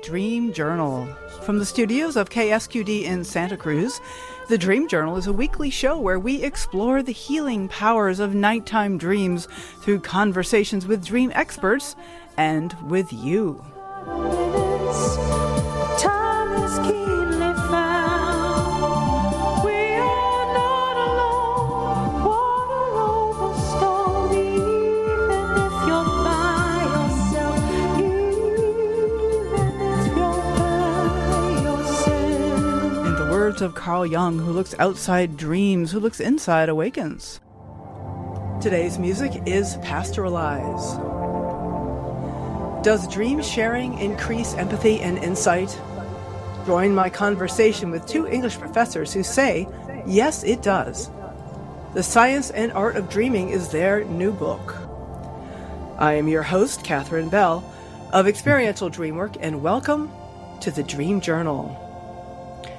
Dream Journal. From the studios of KSQD in Santa Cruz, the Dream Journal is a weekly show where we explore the healing powers of nighttime dreams through conversations with dream experts and with you. Time is keenly found. We are not alone. Water over stone, even if you're by yourself. Even if you're by yourself. In the words of Carl Jung, who looks outside dreams, who looks inside awakens. Today's music is Pastoralize. Does dream sharing increase empathy and insight? Join my conversation with two English professors who say, yes, it does. The Science and Art of Dreaming is their new book. I am your host, Catherine Bell, of Experiential Dreamwork, and welcome to the Dream Journal.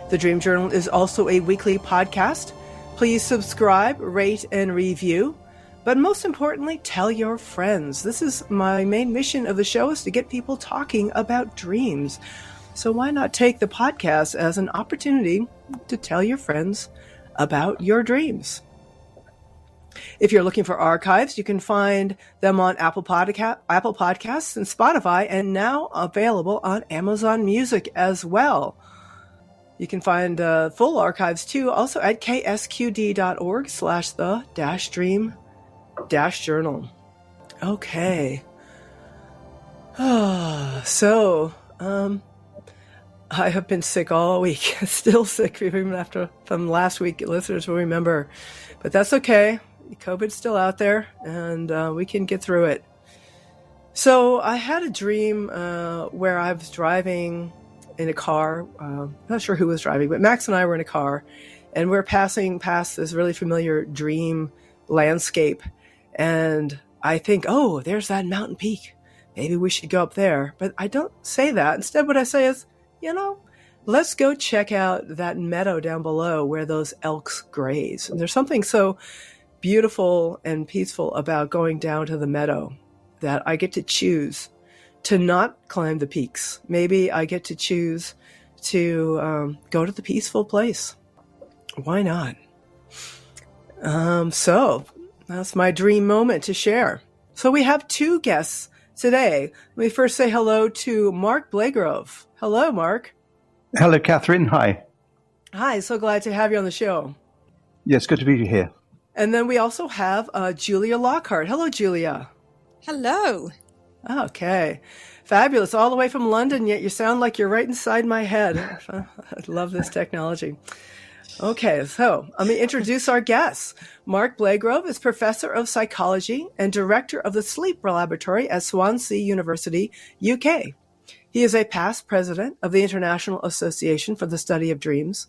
The Dream Journal is also a weekly podcast. Please subscribe, rate, and review. But most importantly, tell your friends. This is my main mission of the show, is to get people talking about dreams. So why not take the podcast as an opportunity to tell your friends about your dreams? If you're looking for archives, you can find them on Apple Podcasts and Spotify, and now available on Amazon Music as well. You can find full archives too, also at ksqd.org/the-dream-journal. Okay. So, I have been sick all week. Still sick, even from last week. Listeners will remember. But that's okay. COVID's still out there, and we can get through it. So, I had a dream where I was driving in a car. Not sure who was driving, but Max and I were in a car, and we're passing past this really familiar dream landscape. And I think, oh, there's that mountain peak. Maybe we should go up there. But I don't say that. Instead, what I say is, let's go check out that meadow down below where those elks graze. And there's something so beautiful and peaceful about going down to the meadow that I get to choose to not climb the peaks. Maybe I get to choose to go to the peaceful place. Why not? So that's my dream moment to share. So we have two guests today. Let me first say hello to Mark Blagrove. Hello, Mark. Hello, Catherine. Hi. Hi, so glad to have you on the show. Yes, good to be here. And then we also have Julia Lockhart. Hello, Julia. Hello. Okay. Fabulous. All the way from London, yet you sound like you're right inside my head. I love this technology. Okay, so let me introduce our guests. Mark Blagrove is Professor of Psychology and Director of the Sleep Laboratory at Swansea University, UK. He is a past president of the International Association for the Study of Dreams.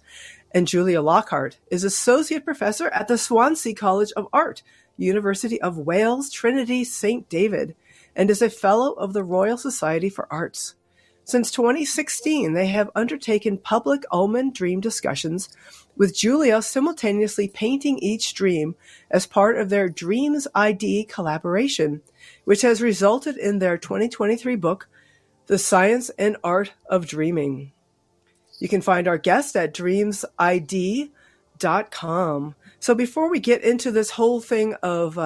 And Julia Lockhart is Associate Professor at the Swansea College of Art, University of Wales, Trinity St. David, and is a Fellow of the Royal Society for Arts. Since 2016, they have undertaken public almond dream discussions, with Julia simultaneously painting each dream as part of their Dreams ID collaboration, which has resulted in their 2023 book, The Science and Art of Dreaming. You can find our guest at dreamsid.com. So before we get into this whole thing of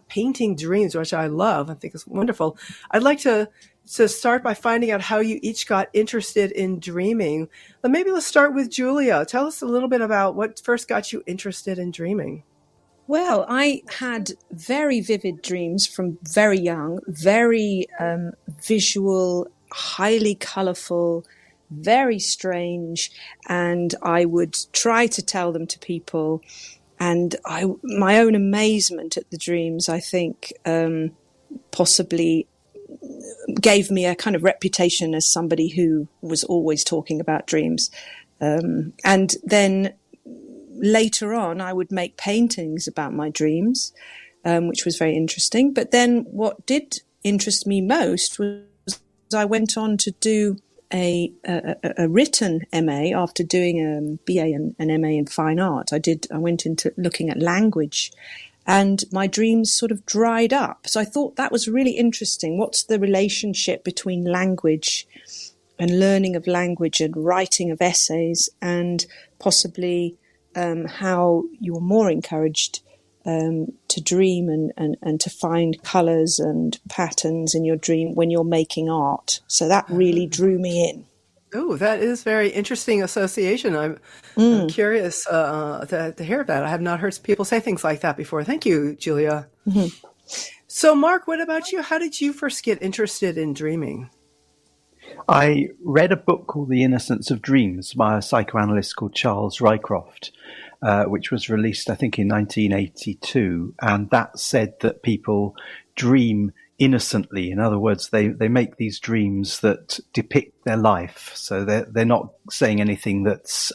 painting dreams, which I love, I think is wonderful, I'd like to start by finding out how you each got interested in dreaming. But maybe let's start with Julia. Tell us a little bit about what first got you interested in dreaming. Well, I had very vivid dreams from very young, very visual, highly colourful, very strange, and I would try to tell them to people. And my own amazement at the dreams, I think, possibly gave me a kind of reputation as somebody who was always talking about dreams. And then later on, I would make paintings about my dreams, which was very interesting. But then what did interest me most was I went on to do a written MA after doing a BA and an MA in fine art. I went into looking at language, and my dreams sort of dried up. So I thought that was really interesting. What's the relationship between language learning of language and writing of essays, and possibly how you're more encouraged to dream and to find colours and patterns in your dream when you're making art. So that really drew me in. Oh, that is very interesting association. I'm curious to hear that. I have not heard people say things like that before. Thank you, Julia. So, Mark, what about you? How did you first get interested in dreaming? I read a book called The Innocence of Dreams by a psychoanalyst called Charles Rycroft, which was released, I think, in 1982. And that said that people dream innocently. In other words, they make these dreams that depict their life. So they're not saying anything that's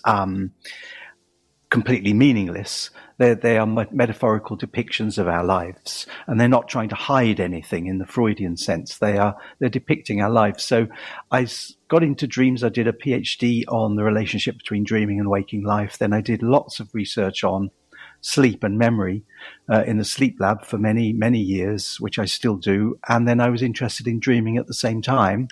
completely meaningless. They are metaphorical depictions of our lives, and they're not trying to hide anything in the Freudian sense. They're depicting our lives. So I got into dreams. I did a PhD on the relationship between dreaming and waking life. Then I did lots of research on sleep and memory in the sleep lab for many, many years, which I still do. And then I was interested in dreaming at the same time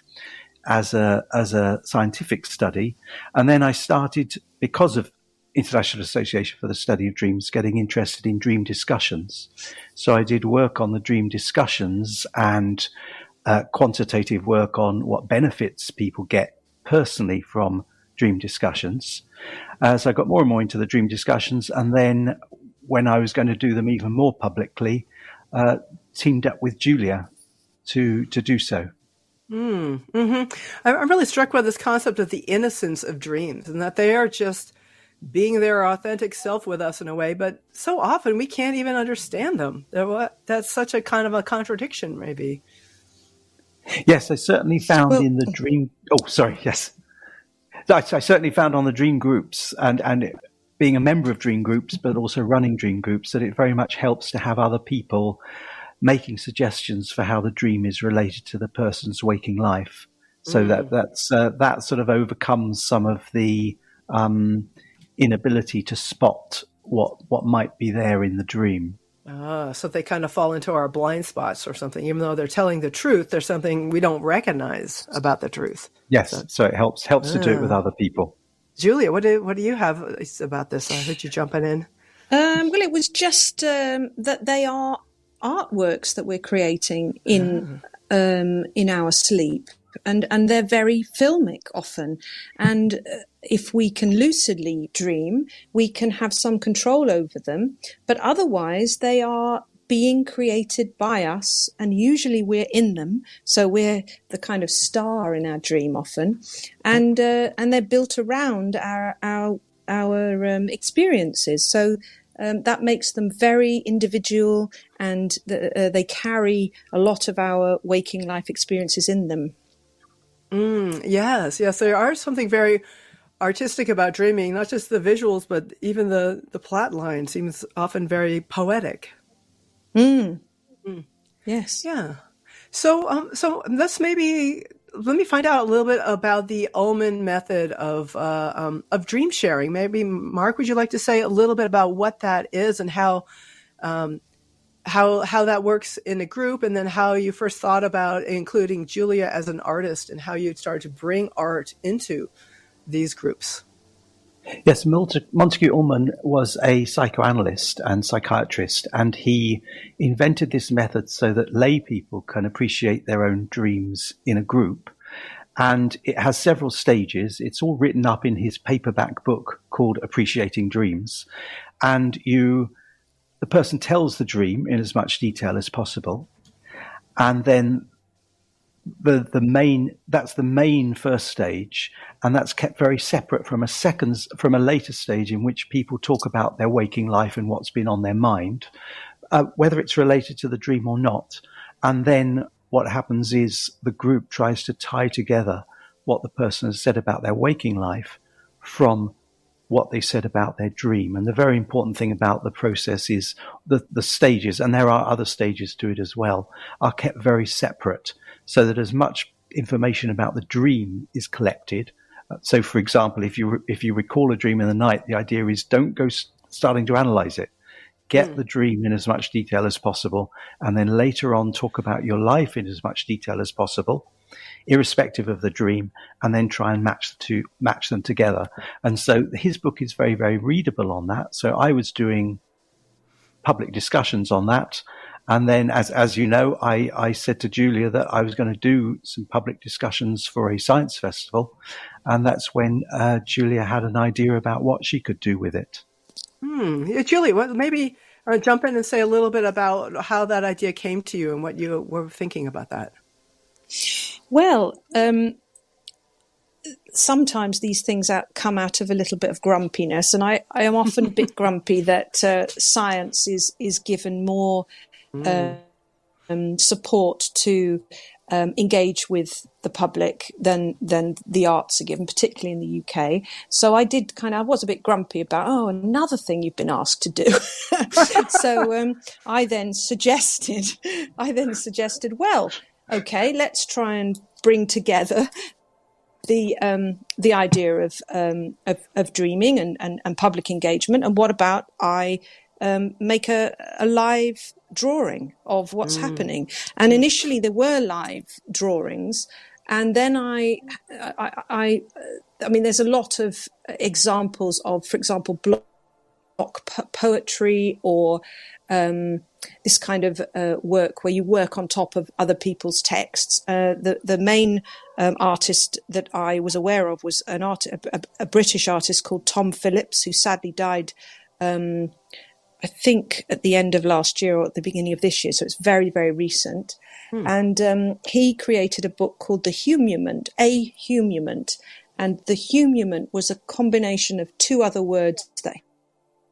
as a scientific study. And then I started, because of International Association for the Study of Dreams, getting interested in dream discussions. So I did work on the dream discussions and quantitative work on what benefits people get personally from dream discussions. So I got more and more into the dream discussions, and then when I was going to do them even more publicly, teamed up with Julia to do so. I'm really struck by this concept of the innocence of dreams, and that they are just being their authentic self with us in a way, but so often we can't even understand them. That's such a kind of a contradiction, maybe. Yes, I certainly found in the dream. Oh, sorry. Yes, I certainly found on the dream groups and being a member of dream groups, but also running dream groups, that it very much helps to have other people making suggestions for how the dream is related to the person's waking life. So that sort of overcomes some of the inability to spot what might be there in the dream. So they kind of fall into our blind spots or something. Even though they're telling the truth, there's something we don't recognize about the truth. Yes, so it helps to do it with other people. Julia, what do you have about this? I heard you jumping in. Well, it was just that they are artworks that we're creating in our sleep. And they're very filmic often. And if we can lucidly dream, we can have some control over them. But otherwise, they are being created by us, and usually we're in them. So we're the kind of star in our dream often. And they're built around our experiences. So that makes them very individual, and they carry a lot of our waking life experiences in them. Yes. There are something very artistic about dreaming, not just the visuals, but even the plot line seems often very poetic. Yes. Yeah. So let me find out a little bit about the Ullman method of dream sharing. Maybe Mark, would you like to say a little bit about what that is and how that works in a group, and then how you first thought about including Julia as an artist and how you started to bring art into these groups? Yes, Montague Ullman was a psychoanalyst and psychiatrist, and he invented this method so that lay people can appreciate their own dreams in a group. And it has several stages. It's all written up in his paperback book called Appreciating Dreams. And the person tells the dream in as much detail as possible. And then that's the main first stage, and that's kept very separate from a later stage in which people talk about their waking life and what's been on their mind, whether it's related to the dream or not. And then what happens is the group tries to tie together what the person has said about their waking life from what they said about their dream. And the very important thing about the process is the stages, and there are other stages to it as well, are kept very separate, so that as much information about the dream is collected. So, for example, if you recall a dream in the night, the idea is don't go starting to analyze it. Get the dream in as much detail as possible, and then later on talk about your life in as much detail as possible. irrespective of the dream, and then try and match them together. And so his book is very, very readable on that. So I was doing public discussions on that. And then, as you know, I said to Julia that I was going to do some public discussions for a science festival. And that's when Julia had an idea about what she could do with it. Yeah, Julia, maybe jump in and say a little bit about how that idea came to you and what you were thinking about that. Well, sometimes these things come out of a little bit of grumpiness, and I am often a bit grumpy that science is given more support to engage with the public than the arts are given, particularly in the UK. So I was a bit grumpy about, another thing you've been asked to do. So I then suggested, well, okay, let's try and bring together the idea of dreaming and public engagement. And what about I make a live drawing of what's happening? And initially there were live drawings, and then I mean, there's a lot of examples of, for example, block poetry or this kind of work where you work on top of other people's texts. The main artist that I was aware of was a British artist called Tom Phillips, who sadly died, I think, at the end of last year or at the beginning of this year. So it's very, very recent. And he created a book called The Humulent, A Humulent. And the humulent was a combination of two other words that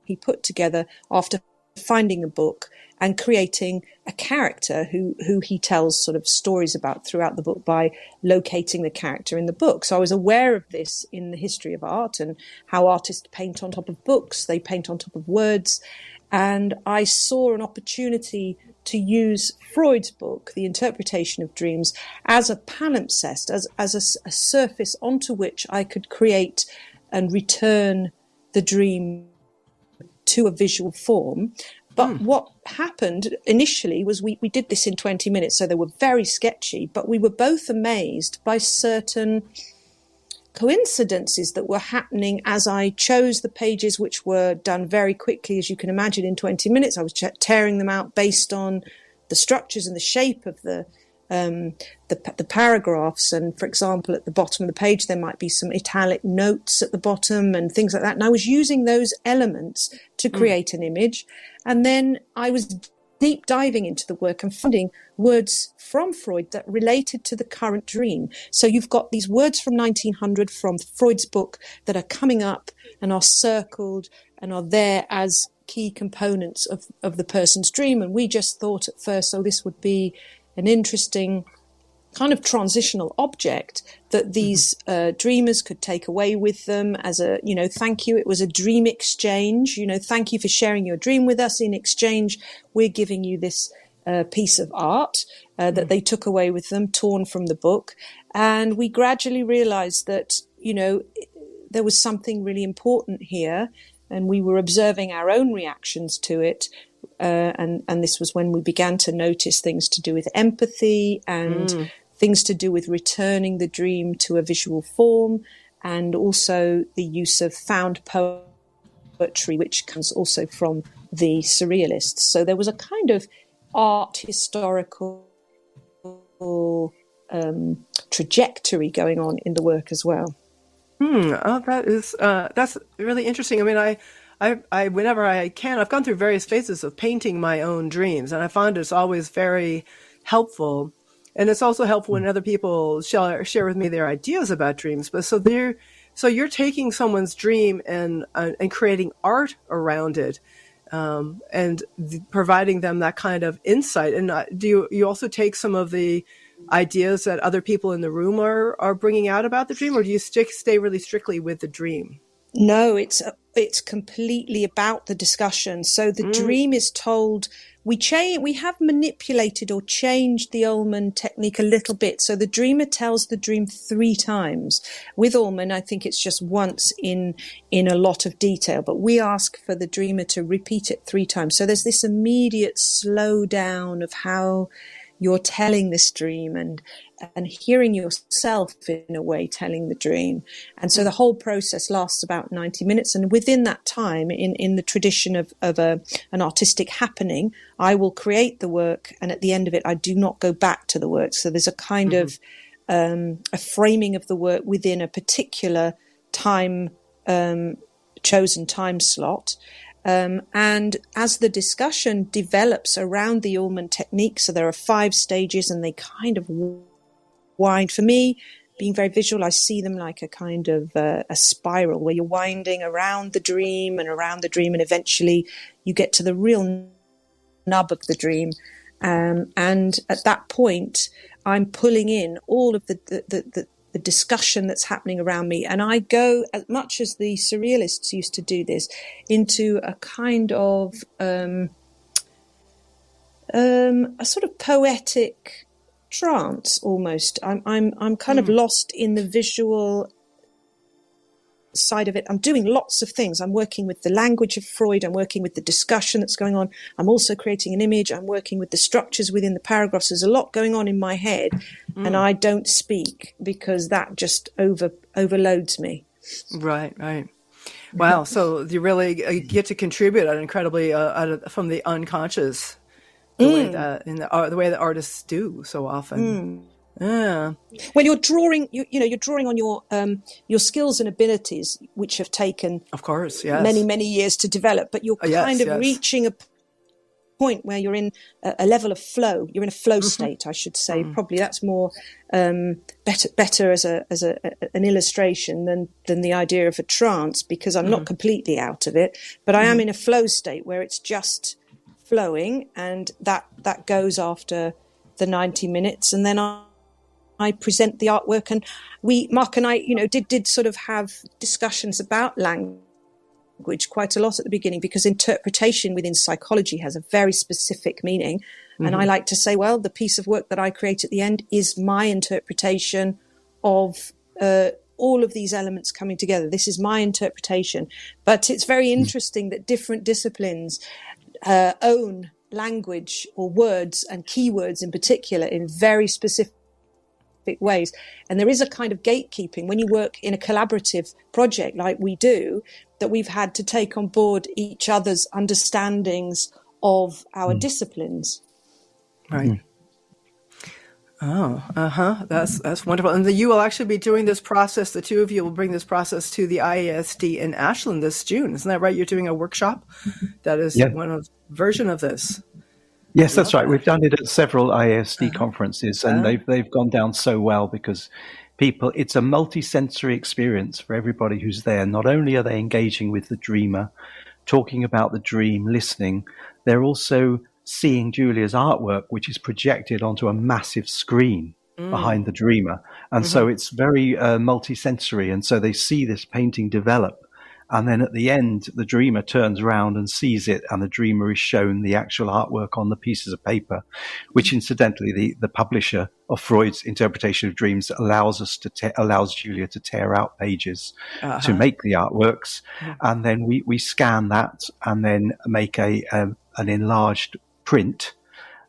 he put together after finding a book and creating a character who he tells sort of stories about throughout the book by locating the character in the book. So I was aware of this in the history of art and how artists paint on top of books, they paint on top of words. And I saw an opportunity to use Freud's book, The Interpretation of Dreams, as a palimpsest, as a surface onto which I could create and return the dream to a visual form. But what happened initially was we did this in 20 minutes, so they were very sketchy, but we were both amazed by certain coincidences that were happening as I chose the pages, which were done very quickly, as you can imagine, in 20 minutes. I was tearing them out based on the structures and the shape of the paragraphs. And for example, at the bottom of the page, there might be some italic notes at the bottom and things like that. And I was using those elements to create an image. And then I was deep diving into the work and finding words from Freud that related to the current dream. So you've got these words from 1900 from Freud's book that are coming up and are circled and are there as key components of the person's dream. And we just thought at first, this would be an interesting kind of transitional object that these dreamers could take away with them as a, thank you. It was a dream exchange. Thank you for sharing your dream with us. In exchange, we're giving you this piece of art that they took away with them, torn from the book. And we gradually realized that, there was something really important here. And we were observing our own reactions to it. And this was when we began to notice things to do with empathy and things to do with returning the dream to a visual form, and also the use of found poetry, which comes also from the surrealists. So there was a kind of art historical trajectory going on in the work as well. Oh, that's really interesting. I mean, I whenever I can, I've gone through various phases of painting my own dreams, and I find it's always very helpful. And it's also helpful when other people share with me their ideas about dreams. But so you're taking someone's dream and creating art around it, and providing them that kind of insight. And do you also take some of the ideas that other people in the room are bringing out about the dream, or do you stay really strictly with the dream? No, it's completely about the discussion. So the dream is told. We have manipulated or changed the Ullman technique a little bit. So the dreamer tells the dream 3 times. With Ullman, I think it's just once in a lot of detail, but we ask for the dreamer to repeat it 3 times. So there's this immediate slow down of how you're telling this dream, and and hearing yourself in a way telling the dream. And so the whole process lasts about 90 minutes. And within that time, in the tradition of an artistic happening, I will create the work. And at the end of it, I do not go back to the work. So there's a kind of a framing of the work within a particular time, chosen time slot. And as the discussion develops around the Ullman technique, so there are 5 stages and they kind of wind. For me, being very visual, I see them like a kind of a spiral where you're winding around the dream, and eventually you get to the real nub of the dream. And at that point, I'm pulling in all of the discussion that's happening around me. And I go, as much as the surrealists used to do this, into a kind of a sort of poetic trance almost. I'm kind of lost in the visual side of it. I'm doing lots of things. I'm working with the language of Freud. I'm working with the discussion that's going on. I'm also creating an image. I'm working with the structures within the paragraphs. There's a lot going on in my head, and I don't speak because that just overloads me. Right. Wow. So you really get to contribute incredibly from the unconscious, the way that artists do so often. Yeah. When you're drawing, you're drawing on your skills and abilities, which have taken, of course, yes, many years to develop. But you're kind of reaching a point where you're in a level of flow. You're in a flow state, I should say. Probably that's more better as an illustration than the idea of a trance, because I'm not completely out of it, but I am in a flow state where it's just flowing, and that goes after the 90 minutes, and then I present the artwork. And Mark and I, did sort of have discussions about language quite a lot at the beginning, because interpretation within psychology has a very specific meaning. And I like to say, well, the piece of work that I create at the end is my interpretation of all of these elements coming together. This is my interpretation. But it's very interesting that different disciplines own language or words, and keywords in particular, in very specific ways. And there is a kind of gatekeeping when you work in a collaborative project like we do, that we've had to take on board each other's understandings of our disciplines. Right. Oh, that's wonderful. And you will actually be doing this process, the two of you will bring this process to the IASD in Ashland this June. Isn't that right? You're doing a workshop that is version of this. Yes, that's right. We've done it at several IASD conferences, and they've gone down so well, because it's a multi-sensory experience for everybody who's there. Not only are they engaging with the dreamer, talking about the dream, listening, they're also seeing Julia's artwork, which is projected onto a massive screen behind the dreamer. And so it's very multi-sensory. And so they see this painting develop. And then at the end, the dreamer turns around and sees it, and the dreamer is shown the actual artwork on the pieces of paper, which incidentally, the publisher of Freud's interpretation of dreams allows Julia to tear out pages to make the artworks. And then we scan that and then make an enlarged print.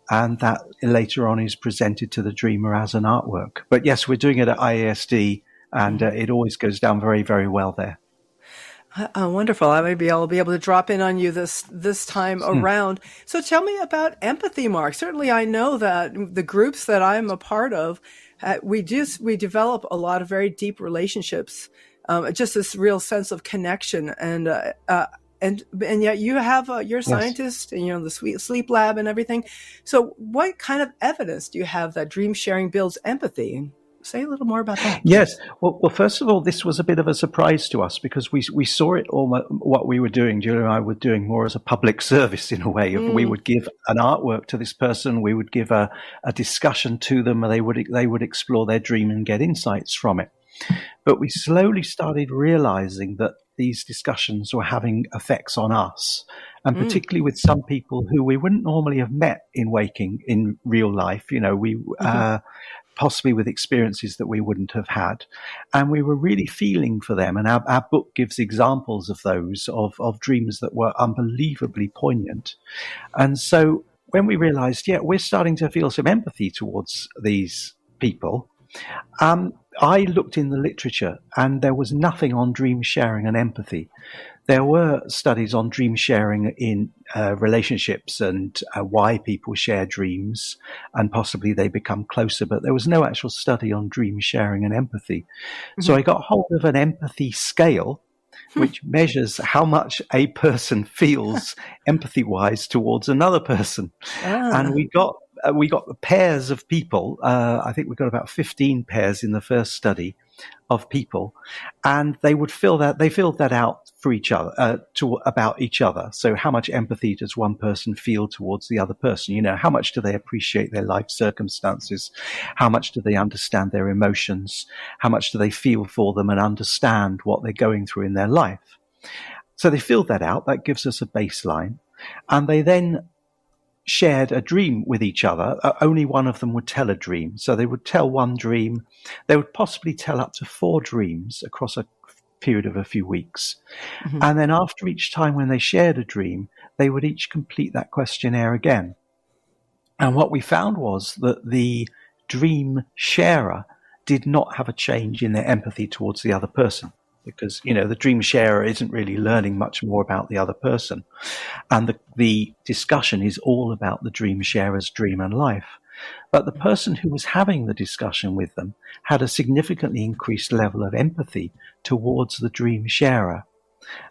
And that later on is presented to the dreamer as an artwork. But yes, we're doing it at IASD, and it always goes down very, very well there. Wonderful. I'll be able to drop in on you this time around. So tell me about empathy, Mark. Certainly I know that the groups that I'm a part of, we develop a lot of very deep relationships, just this real sense of connection. And yet you have, you're a scientist, and the sleep lab and everything. So what kind of evidence do you have that dream sharing builds empathy? Say a little more about that. Yes. Well, first of all, this was a bit of a surprise to us, because we saw it what we were doing, Julia and I were doing more as a public service in a way. We would give an artwork to this person, we would give a discussion to them, and they would explore their dream and get insights from it. But we slowly started realizing that these discussions were having effects on us, and particularly with some people who we wouldn't normally have met in waking in real life. Possibly with experiences that we wouldn't have had. And we were really feeling for them. And our book gives examples of those, of dreams that were unbelievably poignant. And so when we realized, we're starting to feel some empathy towards these people, I looked in the literature and there was nothing on dream sharing and empathy. There were studies on dream sharing in relationships and why people share dreams and possibly they become closer, but there was no actual study on dream sharing and empathy. Mm-hmm. So I got hold of an empathy scale, which measures how much a person feels empathy-wise towards another person. And we got pairs of people. I think we got about 15 pairs in the first study of people, and they filled that out for each other, about each other. So how much empathy does one person feel towards the other person? You know, how much do they appreciate their life circumstances? How much do they understand their emotions? How much do they feel for them and understand what they're going through in their life? So they filled that out. That gives us a baseline. And they then shared a dream with each other. Only one of them would tell a dream. So they would tell one dream. They would possibly tell up to 4 dreams across a period of a few weeks. Mm-hmm. And then after each time when they shared a dream, they would each complete that questionnaire again. And what we found was that the dream sharer did not have a change in their empathy towards the other person, because, you know, the dream sharer isn't really learning much more about the other person. And the discussion is all about the dream sharer's dream and life. But the person who was having the discussion with them had a significantly increased level of empathy towards the dream sharer.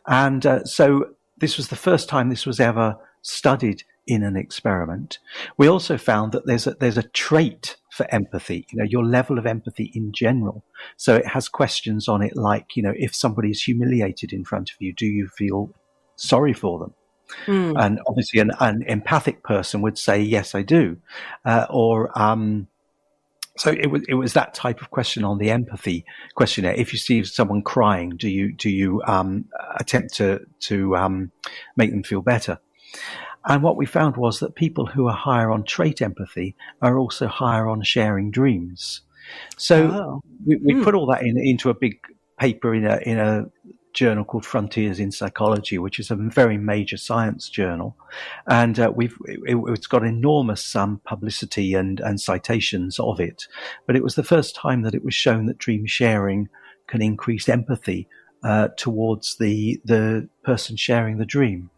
And so this was the first time this was ever studied in an experiment. We also found that there's a trait for empathy, you know, your level of empathy in general. So it has questions on it like, you know, if somebody is humiliated in front of you, do you feel sorry for them? And obviously an empathic person would say, yes, I do. So it was that type of question on the empathy questionnaire. If you see someone crying, do you attempt to make them feel better? And what we found was that people who are higher on trait empathy are also higher on sharing dreams. So we put all that into a big paper in a journal called Frontiers in Psychology, which is a very major science journal. And it's got enormous publicity and citations of it. But it was the first time that it was shown that dream sharing can increase empathy towards the person sharing the dream.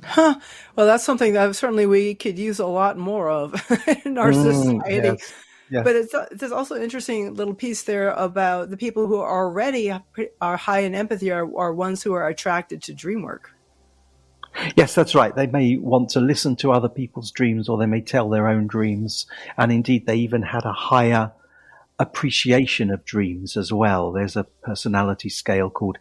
Huh. Well, that's something that certainly we could use a lot more of in our society. Yes. Yes. But there's also an interesting little piece there about the people who already are high in empathy are ones who are attracted to dream work. Yes, that's right. They may want to listen to other people's dreams, or they may tell their own dreams. And indeed, they even had a higher appreciation of dreams as well. There's a personality scale called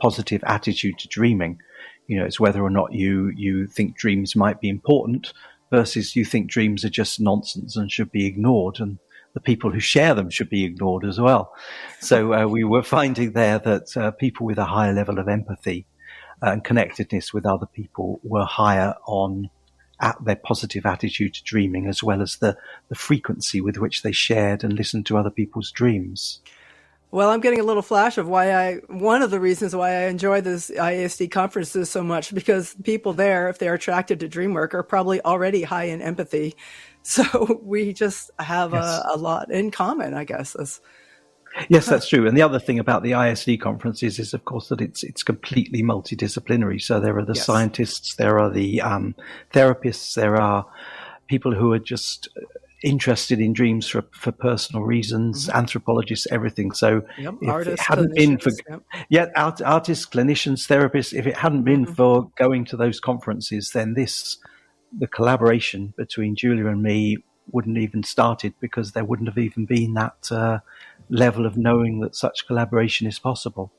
positive attitude to dreaming. You know, it's whether or not you think dreams might be important versus you think dreams are just nonsense and should be ignored, and the people who share them should be ignored as well. So we were finding there that people with a higher level of empathy and connectedness with other people were higher on at their positive attitude to dreaming, as well as the frequency with which they shared and listened to other people's dreams. Well, I'm getting a little flash of one of the reasons why I enjoy this IASD conferences so much, because people there, if they're attracted to dream work, are probably already high in empathy. So we just have a lot in common, I guess. Yes, that's true. And the other thing about the ISD conferences is, of course, that it's completely multidisciplinary. So there are the scientists, there are the therapists, there are people who are just interested in dreams for personal reasons, anthropologists, everything. So if artists, it hadn't been for artists, clinicians, therapists, if it hadn't been for going to those conferences, then the collaboration between Julia and me wouldn't even started, because there wouldn't have even been that level of knowing that such collaboration is possible.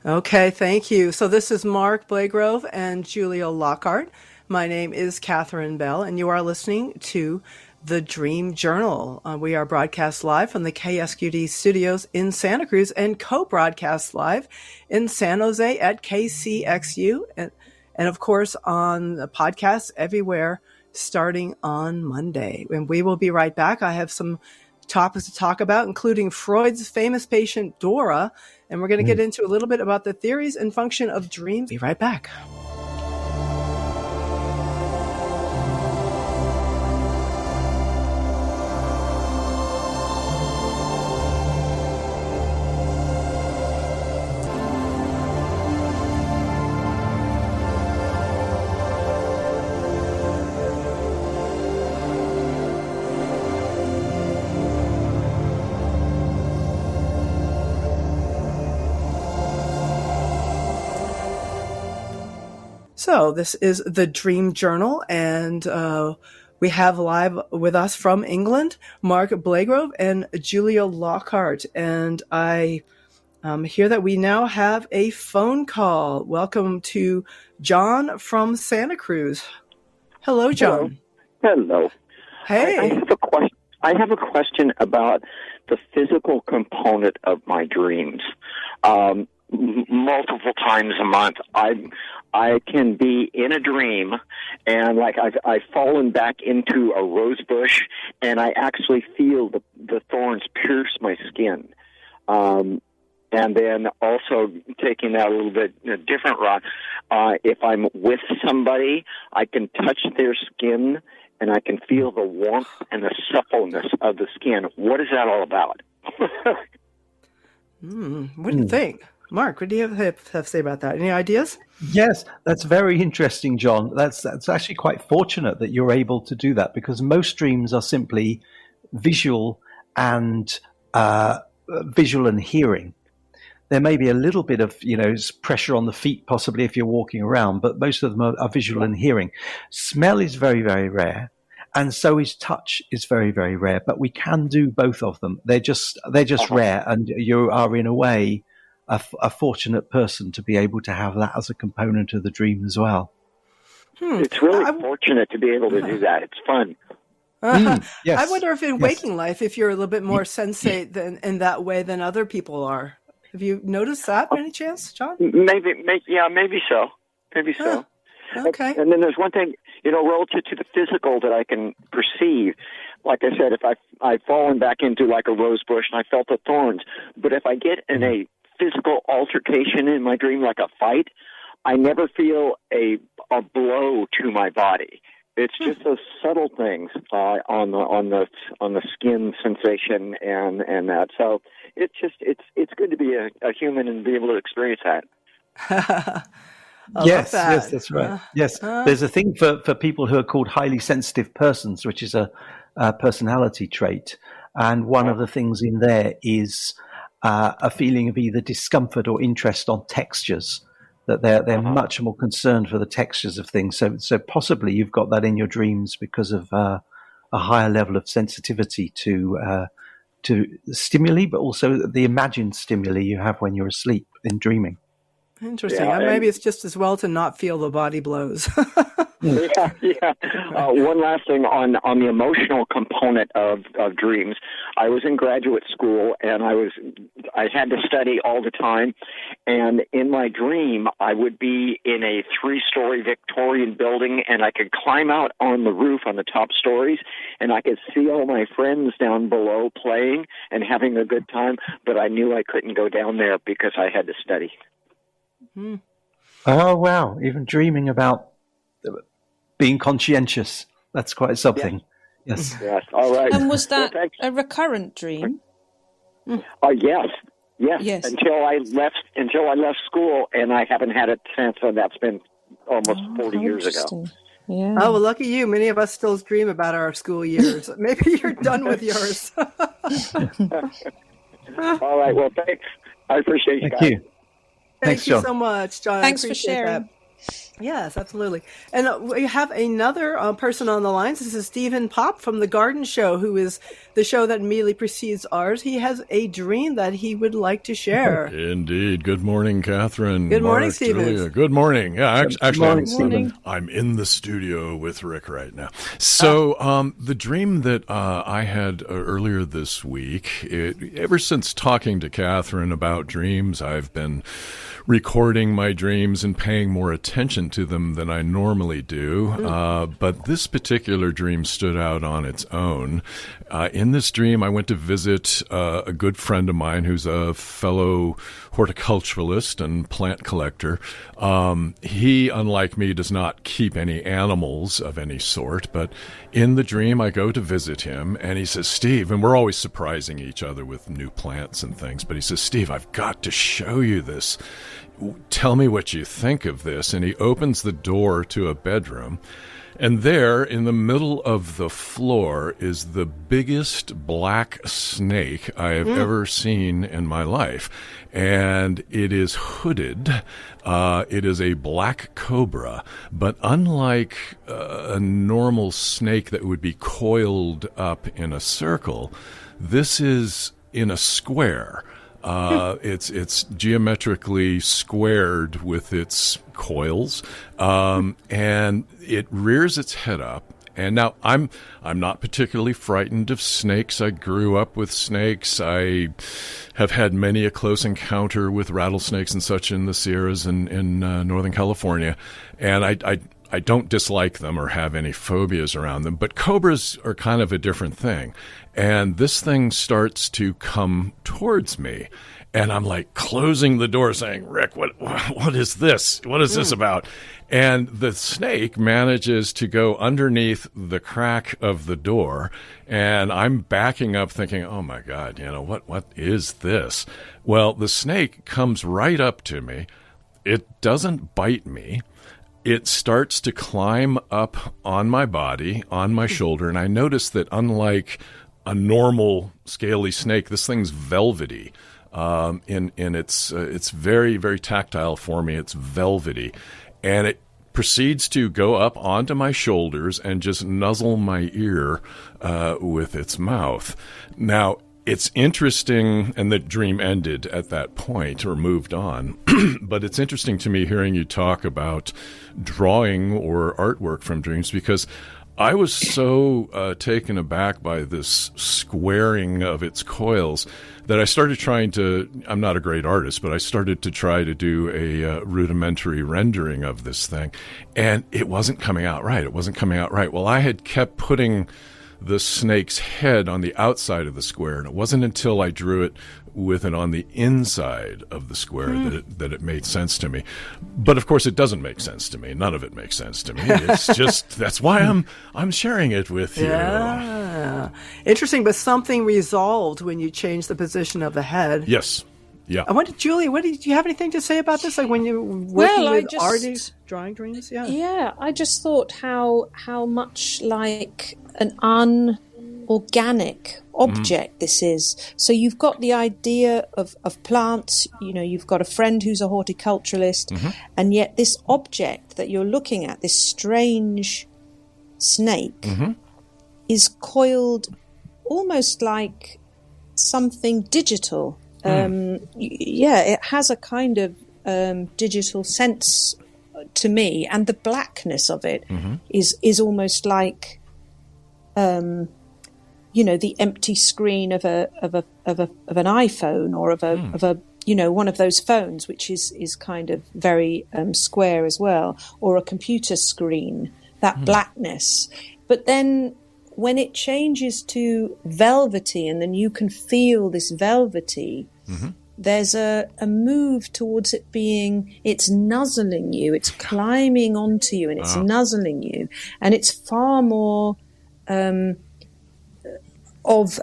Okay, thank you. So this is Mark Blagrove and Julia Lockheart. My name is Catherine Bell, and you are listening to The Dream Journal. We are broadcast live from the KSQD studios in Santa Cruz and co-broadcast live in San Jose at KCXU, and of course on the podcast everywhere starting on Monday. And we will be right back. I have some topics to talk about, including Freud's famous patient Dora, and we're going to get into a little bit about the theories and function of dreams. Be right back. So this is the Dream Journal, and we have live with us from England, Mark Blagrove and Julia Lockheart. And I hear that we now have a phone call. Welcome to John from Santa Cruz. Hello, John. Hello. Hey. I have a question about the physical component of my dreams. Multiple times a month, I can be in a dream, and like I've fallen back into a rose bush, and I actually feel the thorns pierce my skin. And then also taking that a little bit different route, if I'm with somebody, I can touch their skin, and I can feel the warmth and the suppleness of the skin. What is that all about? What do you think? Mark, what do you have to say about that? Any ideas? Yes, that's very interesting, John. That's actually quite fortunate that you're able to do that, because most dreams are simply visual and hearing. There may be a little bit of, pressure on the feet, possibly if you're walking around, but most of them are visual and hearing. Smell is very, very rare, and so is touch is very, very rare. But we can do both of them. They're just rare, and you are in a way a fortunate person to be able to have that as a component of the dream as well. It's really fortunate to be able to do that. It's fun. Yes. I wonder if in waking life, if you're a little bit more sensate in that way than other people are. Have you noticed that by any chance, John? Maybe so. Maybe so. Okay. And then there's one thing, relative to the physical that I can perceive. Like I said, if I've fallen back into like a rose bush and I felt the thorns, but if I get in a physical altercation in my dream, like a fight, I never feel a blow to my body. It's just those subtle things on the skin sensation and that. So it's good to be a human and be able to experience that. Yes, that's right. There's a thing for people who are called highly sensitive persons, which is a personality trait, and one of the things in there is a feeling of either discomfort or interest on textures. That they're much more concerned for the textures of things. So possibly you've got that in your dreams because of a higher level of sensitivity to stimuli, but also the imagined stimuli you have when you're asleep in dreaming. Interesting. Maybe it's just as well to not feel the body blows. Yeah. One last thing on the emotional component of dreams. I was in graduate school, and I had to study all the time. And in my dream, I would be in a 3-story Victorian building, and I could climb out on the roof on the top stories, and I could see all my friends down below playing and having a good time. But I knew I couldn't go down there because I had to study. Oh, wow. Even dreaming about being conscientious. That's quite something. Yes. Yes. All right. And was that a recurrent dream? Yes. Until I left school, and I haven't had it since. And that's been almost 40 years ago. Yeah. Oh, well, lucky you. Many of us still dream about our school years. Maybe you're done with yours. All right. Well, thanks. I appreciate you guys. Thank you. Thank you so much, John. Thanks for Appreciate sharing. that. Yes, absolutely. And we have another person on the lines. This is Stephen Pop from The Garden Show, who is the show that immediately precedes ours. He has a dream that he would like to share. Indeed. Good morning, Catherine. Good morning, Mark, Stephen. Julia. Good morning. Yeah, actually, Stephen. I'm in the studio with Rick right now. So the dream that I had earlier this week, ever since talking to Catherine about dreams, I've been recording my dreams and paying more attention to them than I normally do. But this particular dream stood out on its own. In this dream, I went to visit a good friend of mine who's a fellow horticulturalist and plant collector. He, unlike me, does not keep any animals of any sort. But in the dream, I go to visit him, and he says, Steve, and we're always surprising each other with new plants and things, but he says, Steve, I've got to show you this. tell me what you think of this. And he opens the door to a bedroom. And there, in the middle of the floor, is the biggest black snake I have ever seen in my life. And it is hooded. It is a black cobra. But unlike a normal snake that would be coiled up in a circle, this is in a square. It's geometrically squared with its coils, and it rears its head up. And now I'm not particularly frightened of snakes. I grew up with snakes. I have had many a close encounter with rattlesnakes and such in the Sierras and in Northern California, and I don't dislike them or have any phobias around them. But cobras are kind of a different thing. And this thing starts to come towards me. And I'm like closing the door saying, Rick, what is this? What is this about? And the snake manages to go underneath the crack of the door. And I'm backing up thinking, oh my God, what is this? Well, the snake comes right up to me. It doesn't bite me. It starts to climb up on my body, on my shoulder, and I notice that unlike a normal scaly snake, this thing's velvety. It's very, very tactile for me. It's velvety, and it proceeds to go up onto my shoulders and just nuzzle my ear with its mouth. Now, it's interesting, and the dream ended at that point or moved on, but it's interesting to me hearing you talk about drawing or artwork from dreams, because I was so taken aback by this squaring of its coils that I started trying to, I'm not a great artist, but I started to try to do a rudimentary rendering of this thing, and it wasn't coming out right. Well, I had kept putting the snake's head on the outside of the square, and it wasn't until I drew it with it on the inside of the square that it made sense to me. But of course, it doesn't make sense to me. None of it makes sense to me. It's just that's why I'm sharing it with you. Yeah, interesting. But something resolved when you changed the position of the head. Yes. Yeah. I wonder, Julie, do you have anything to say about this? Like when you're working with artists, drawing dreams? Yeah. Yeah, I just thought how much like an unorganic object this is. So you've got the idea of plants, you've got a friend who's a horticulturalist, and yet this object that you're looking at, this strange snake, is coiled almost like something digital. It has a kind of digital sense to me, and the blackness of it is almost like the empty screen of an iPhone or of a one of those phones, which is kind of very square as well, or a computer screen, that blackness. But then when it changes to velvety, and then you can feel this velvety, there's a move towards it being, it's nuzzling you, it's climbing onto you, and it's nuzzling you. And it's far more of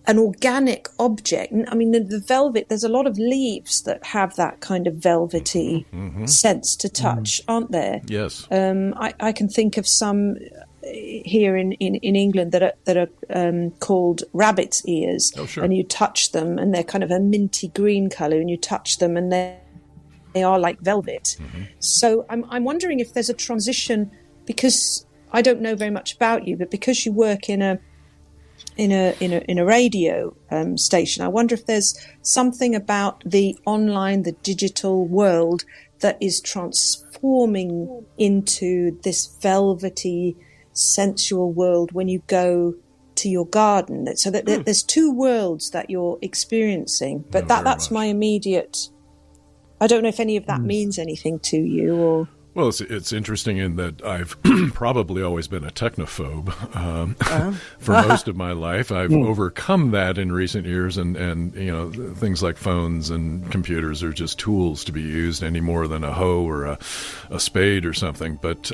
an organic object. I mean, the velvet, there's a lot of leaves that have that kind of velvety sense to touch, aren't there? Yes. I can think of some here in England that are called rabbit's ears. Oh, sure. And you touch them and they're kind of a minty green colour, and you touch them and they are like velvet. So I'm wondering if there's a transition, because I don't know very much about you, but because you work in a radio station, I wonder if there's something about the online, the digital world that is transforming into this velvety, sensual world when you go to your garden. So that there's two worlds that you're experiencing. But that's my immediate. I don't know if any of that means anything to you, or. Well, it's interesting in that I've probably always been a technophobe for most of my life. I've overcome that in recent years, and things like phones and computers are just tools to be used any more than a hoe or a spade or something. But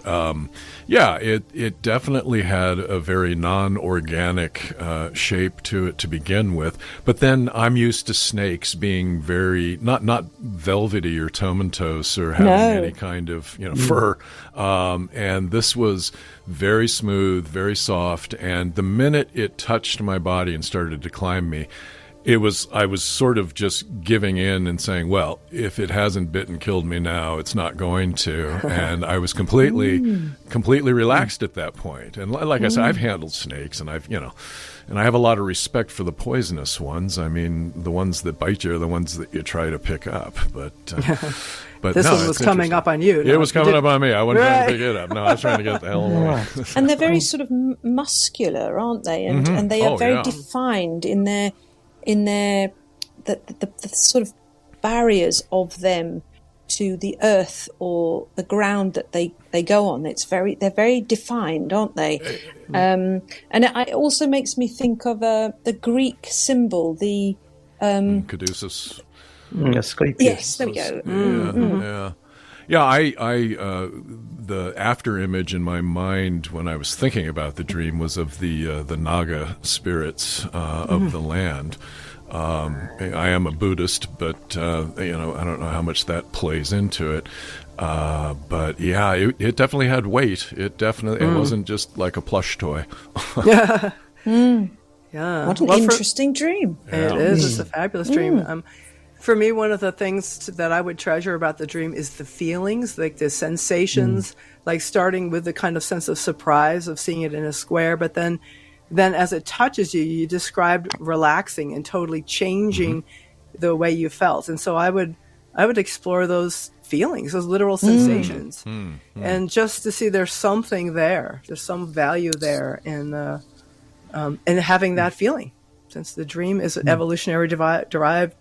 it definitely had a very non-organic shape to it to begin with. But then I'm used to snakes being very not velvety or tomentose or having any kind of fur, and this was very smooth, very soft, and the minute it touched my body and started to climb me, I was sort of just giving in and saying, well, if it hasn't bit and killed me now, it's not going to. And I was completely relaxed at that point. And like I said, I've handled snakes, and and I have a lot of respect for the poisonous ones. I mean, the ones that bite you are the ones that you try to pick up. But this one was coming up on you. It was coming up on me. I wasn't trying to pick it up. No, I was trying to get the hell away. And they're very sort of muscular, aren't they? And they are very defined in their the sort of barriers of them to the earth or the ground that they go on. They're very defined, aren't they? And it also makes me think of the Greek symbol, the Caduceus. Asclepius. Yes, there we go. Yeah. The after image in my mind when I was thinking about the dream was of the Naga spirits of the land. I am a Buddhist, but I don't know how much that plays into it. But yeah, it definitely had weight. It wasn't just like a plush toy. Yeah. What an interesting dream. It is. It's a fabulous dream. For me, one of the things that I would treasure about the dream is the feelings, like the sensations, like starting with the kind of sense of surprise of seeing it in a square, but then as it touches you, you described relaxing and totally changing the way you felt. And so I would explore those feelings, those literal sensations, and just to see there's something there, there's some value there in having that feeling. Since the dream is an evolutionary derived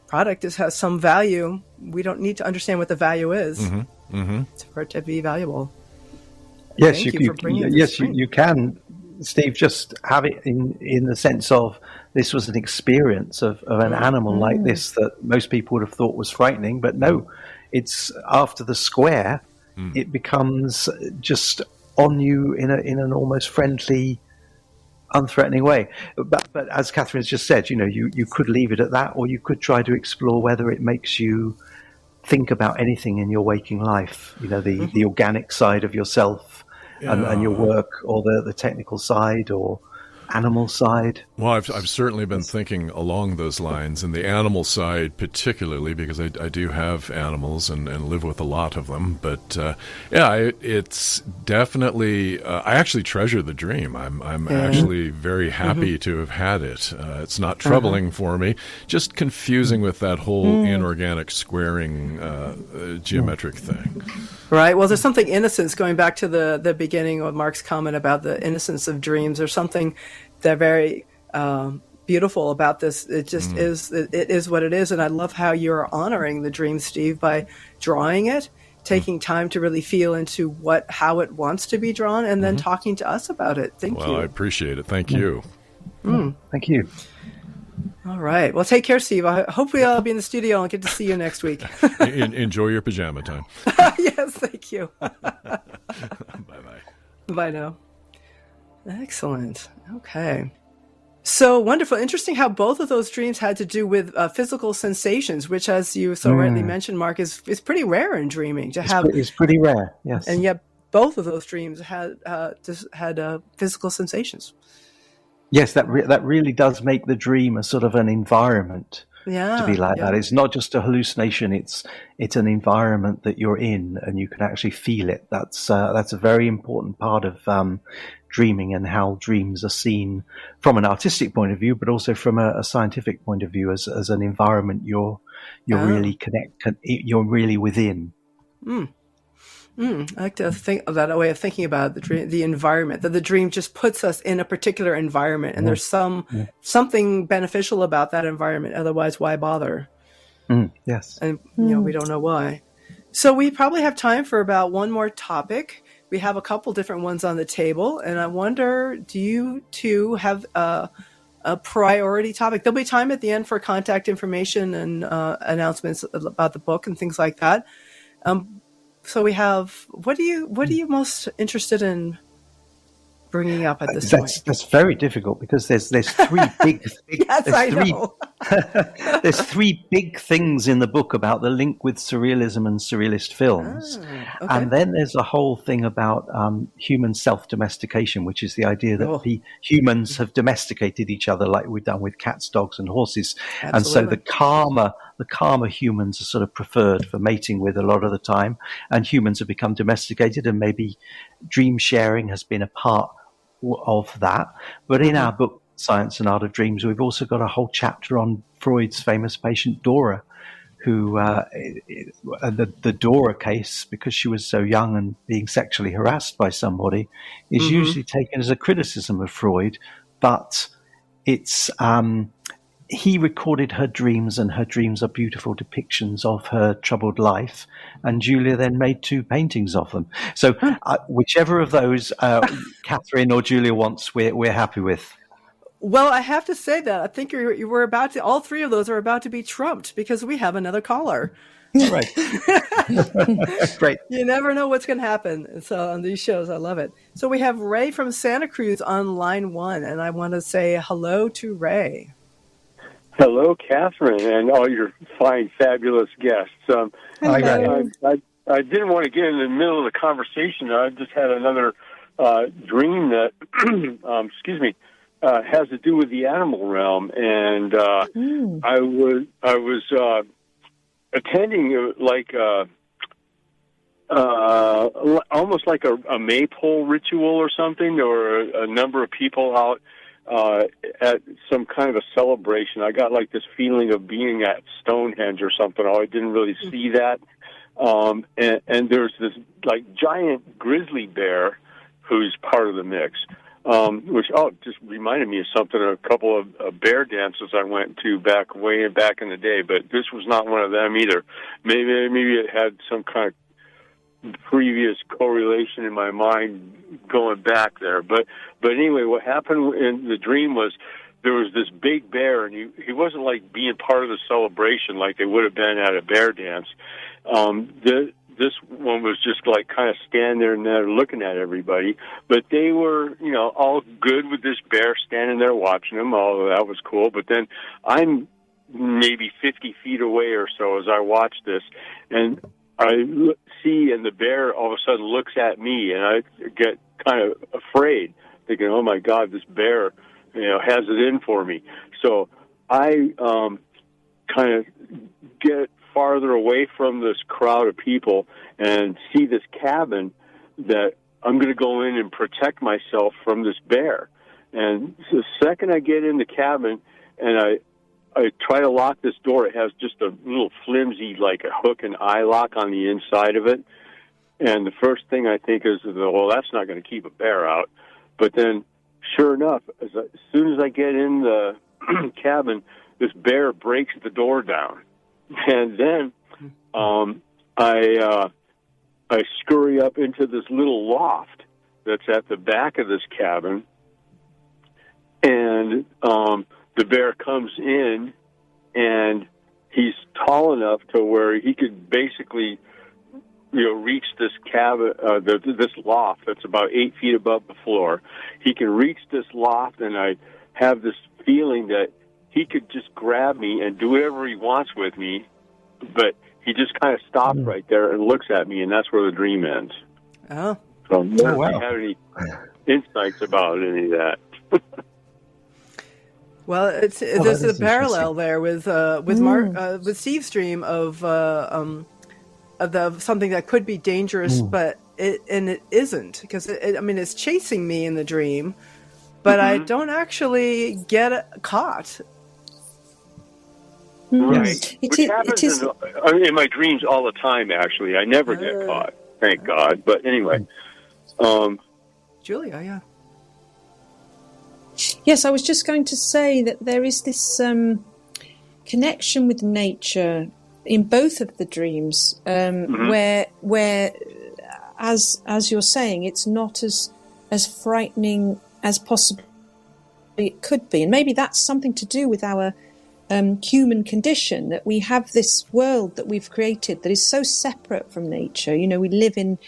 product, it has some value. We don't need to understand what the value is for it to be valuable. Yes, you can, Steve, just have it in the sense of this was an experience of an animal like this that most people would have thought was frightening, but no, it's after the square, it becomes just on you in an almost friendly, unthreatening way. But as Catherine has just said, you could leave it at that, or you could try to explore whether it makes you think about anything in your waking life, the organic side of yourself and your work, or the technical side or animal side. Well, I've certainly been thinking along those lines, and the animal side particularly, because I do have animals and live with a lot of them. But it's definitely. I actually treasure the dream. I'm actually very happy to have had it. It's not troubling for me, just confusing with that whole inorganic squaring geometric thing. Right. Well, there's something innocence, going back to the beginning of Mark's comment about the innocence of dreams. There's something that very beautiful about this. It just is. It is what it is, and I love how you're honoring the dream, Steve, by drawing it, taking time to really feel into how it wants to be drawn, and then talking to us about it. Thank you. Well, I appreciate it. Thank you. Thank you. All right. Well, take care, Steve. Hopefully I'll be in the studio and get to see you next week. Enjoy your pajama time. Yes, thank you. Bye-bye. Bye now. Excellent. Okay. So wonderful. Interesting how both of those dreams had to do with physical sensations, which, as you so rightly mentioned, Mark, is pretty rare in dreaming to have. It's pretty rare, yes. And yet both of those dreams had physical sensations. Yes, that really does make the dream a sort of an environment to be like that. It's not just a hallucination; it's an environment that you're in, and you can actually feel it. That's a very important part of dreaming, and how dreams are seen from an artistic point of view, but also from a scientific point of view as an environment you're really you're really within. I like to think of that way of thinking about the environment, that the dream just puts us in a particular environment, and there's something beneficial about that environment. Otherwise, why bother? Yes. And we don't know why. So we probably have time for about one more topic. We have a couple different ones on the table, and I wonder, do you two have a priority topic? There'll be time at the end for contact information and announcements about the book and things like that. So we have, what are you most interested in bringing up at this point? That's very difficult because there's three big Yes, I know. there's three big things in the book about the link with surrealism and surrealist films. Okay. And then there's a whole thing about human self-domestication, which is the idea that humans have domesticated each other like we've done with cats, dogs, and horses. Absolutely. And so the calmer humans are sort of preferred for mating with a lot of the time, and humans have become domesticated, and maybe dream sharing has been a part of that. But in our book, Science and Art of Dreams, we've also got a whole chapter on Freud's famous patient Dora, who the Dora case, because she was so young and being sexually harassed by somebody, is usually taken as a criticism of Freud, but it's he recorded her dreams, and her dreams are beautiful depictions of her troubled life. And Julia then made 2 paintings of them. So whichever of those Catherine or Julia wants, we're happy with. Well, I have to say that I think you were about to. All 3 of those are about to be trumped because we have another caller. Right. Great. You never know what's going to happen. So on these shows, I love it. So we have Ray from Santa Cruz on line 1, and I want to say hello to Ray. Hello, Catherine, and all your fine, fabulous guests. I didn't want to get in the middle of the conversation. I just had another dream that, has to do with the animal realm, and I was attending almost like a maypole ritual or something, or a number of people out at some kind of a celebration. I got like this feeling of being at Stonehenge or something. I didn't really see that. And there's this like giant grizzly bear who's part of the mix, which just reminded me of something, a couple of bear dances I went to way back in the day, but this was not one of them either. Maybe it had some kind of previous correlation in my mind going back there. But anyway, what happened in the dream was there was this big bear, and he wasn't like being part of the celebration like they would have been at a bear dance. This one was just like kind of standing there looking at everybody. But they were, all good with this bear standing there watching him. All that was cool. But then I'm maybe 50 feet away or so as I watch this, and I see, and the bear all of a sudden looks at me, and I get kind of afraid, thinking, "Oh my God, this bear, has it in for me." So I kind of get farther away from this crowd of people and see this cabin that I'm going to go in and protect myself from this bear. And the second I get in the cabin and I try to lock this door, it has just a little flimsy, like a hook and eye lock on the inside of it. And the first thing I think is, well, that's not going to keep a bear out. But then, sure enough, as soon as I get in the cabin, this bear breaks the door down. And then I scurry up into this little loft that's at the back of this cabin. And the bear comes in, and he's tall enough to where he could basically, reach this cabin, this loft that's about 8 feet above the floor. He can reach this loft, and I have this feeling that he could just grab me and do whatever he wants with me, but he just kind of stops right there and looks at me, and that's where the dream ends. Oh. So I don't have any insights about any of that. Well, there's a parallel there with Steve's dream of something that could be dangerous, but it isn't, because it's chasing me in the dream, but I don't actually get caught. Right. Which happens in my dreams all the time, actually. I never get caught, thank God. But anyway. Julia, yeah. Yes, I was just going to say that there is this connection with nature in both of the dreams, where as you're saying, it's not as frightening as possibly it could be, and maybe that's something to do with our human condition, that we have this world that we've created that is so separate from nature. You know, we live in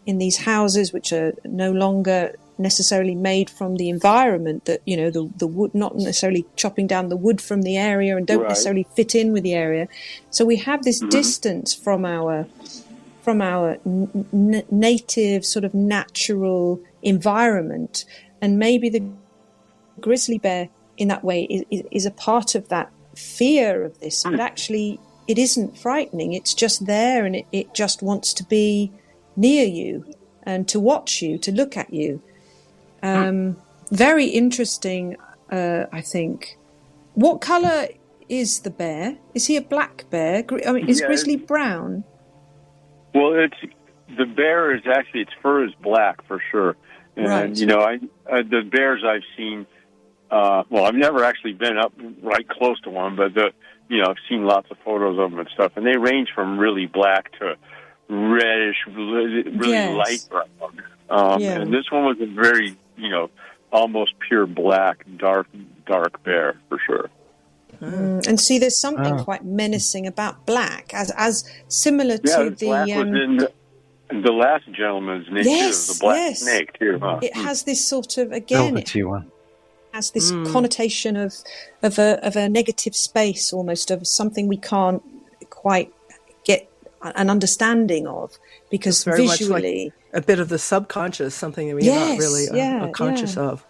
these houses which are no longer necessarily made from the environment, that, you know, the wood, not necessarily chopping down the wood from the area, and don't necessarily fit in with the area. So we have this distance from our native sort of natural environment, and maybe the grizzly bear in that way is a part of that fear of this, but actually it isn't frightening. It's just there, and it just wants to be near you and to watch you, to look at you. Very interesting, I think. What colour is the bear? Is he a black bear? I mean, is Grizzly brown? Well, the bear is actually, its fur is black for sure. And, you know, the bears I've seen, well, I've never actually been up right close to one, but, you know, I've seen lots of photos of them and stuff, and they range from really black to reddish, really light brown. And this one was a very, you know, almost pure black, dark bear for sure. And see, there's something quite menacing about black, as similar to the. Black was in the last gentleman's name, too, the black snake too. Huh? It has this sort of, again, it has this connotation of a negative space, almost, of something we can't quite get an understanding of, because it's very visually, much like a bit of the subconscious, something that we're not really conscious of.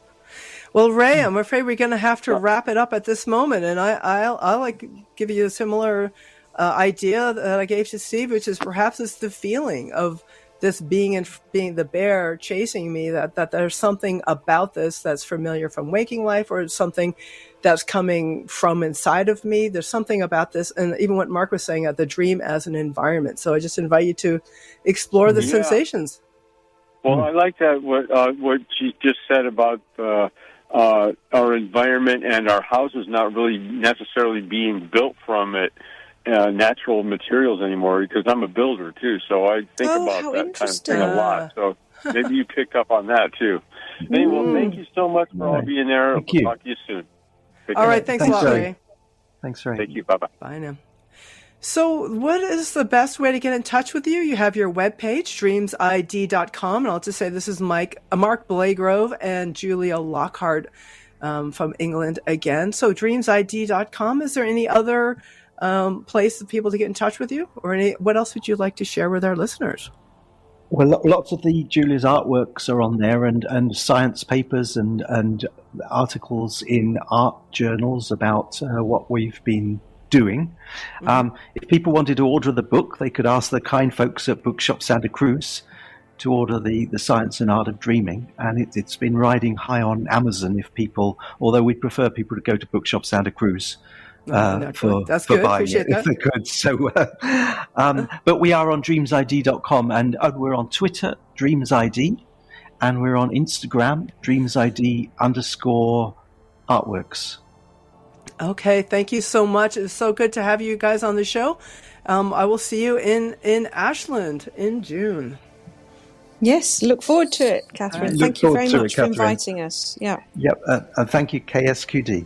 Well, Ray, I'm afraid we're going to have to wrap it up at this moment, and I'll like give you a similar idea that I gave to Steve, which is perhaps it's the feeling of this being the bear chasing me, that there's something about this that's familiar from waking life, or it's something that's coming from inside of me. There's something about this, and even what Mark was saying, the dream as an environment. So I just invite you to explore the sensations. Well, I like that what she just said about our environment and our houses not really necessarily being built from natural materials anymore, because I'm a builder too, so I think about that kind of thing a lot. So maybe you picked up on that too. Anyway, well, thank you so much for all being there. We'll talk to you soon. All right, thanks a lot, Ray. Thanks, Ray. Thank you. Bye-bye. Bye now. So what is the best way to get in touch with you? You have your webpage, dreamsid.com. And I'll just say this is Mark Blagrove and Julia Lockheart from England again. So dreamsid.com. Is there any other place for people to get in touch with you? Or what else would you like to share with our listeners? Well, lots of the Julia's artworks are on there, and science papers and articles in art journals about what we've been doing. If people wanted to order the book, they could ask the kind folks at Bookshop Santa Cruz to order the Science and Art of Dreaming, and it's been riding high on Amazon. Although we prefer people to go to Bookshop Santa Cruz for buying it if they could. So, but we are on dreamsid.com, and we're on Twitter, dreamsid, and we're on Instagram, dreamsid_artworks. Okay, thank you so much. It's so good to have you guys on the show. I will see you in Ashland in June. Yes, look forward to it, Catherine. Thank you very much for inviting us. Yeah. Yep, and thank you, KSQD.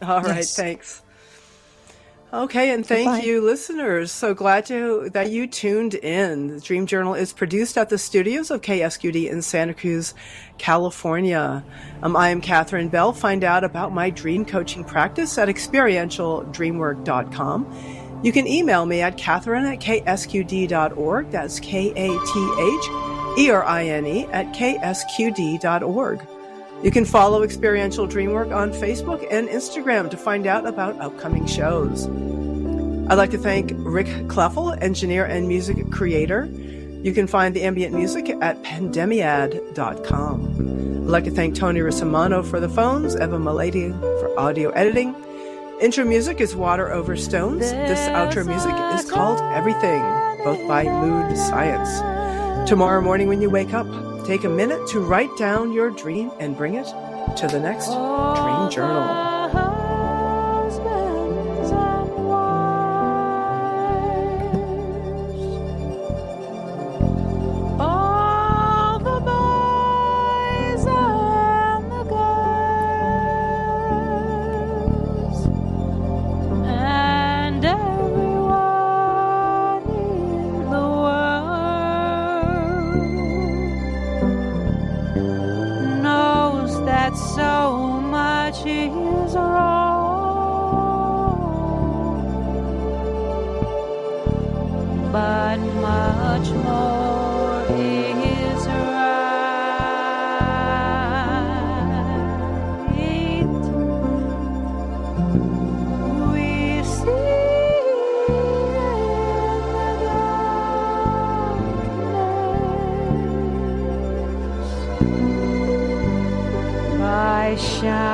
All right, thanks. Okay, and thank you, listeners. So glad that you tuned in. The Dream Journal is produced at the studios of KSQD in Santa Cruz, California. I am Catherine Bell. Find out about my dream coaching practice at experientialdreamwork.com. You can email me at catherine@ksqd.org. That's KATHERINE@ksqd.org. You can follow Experiential Dreamwork on Facebook and Instagram to find out about upcoming shows. I'd like to thank Rick Kleffel, engineer and music creator. You can find the ambient music at pandemiad.com. I'd like to thank Tony Rissimano for the phones, Eva Milady for audio editing. Intro music is Water Over Stones. This outro music is called Everything, both by Mood Science. Tomorrow morning when you wake up, take a minute to write down your dream and bring it to the next Dream Journal. Husbands and wives. but much more is right. We see in the darkness by shining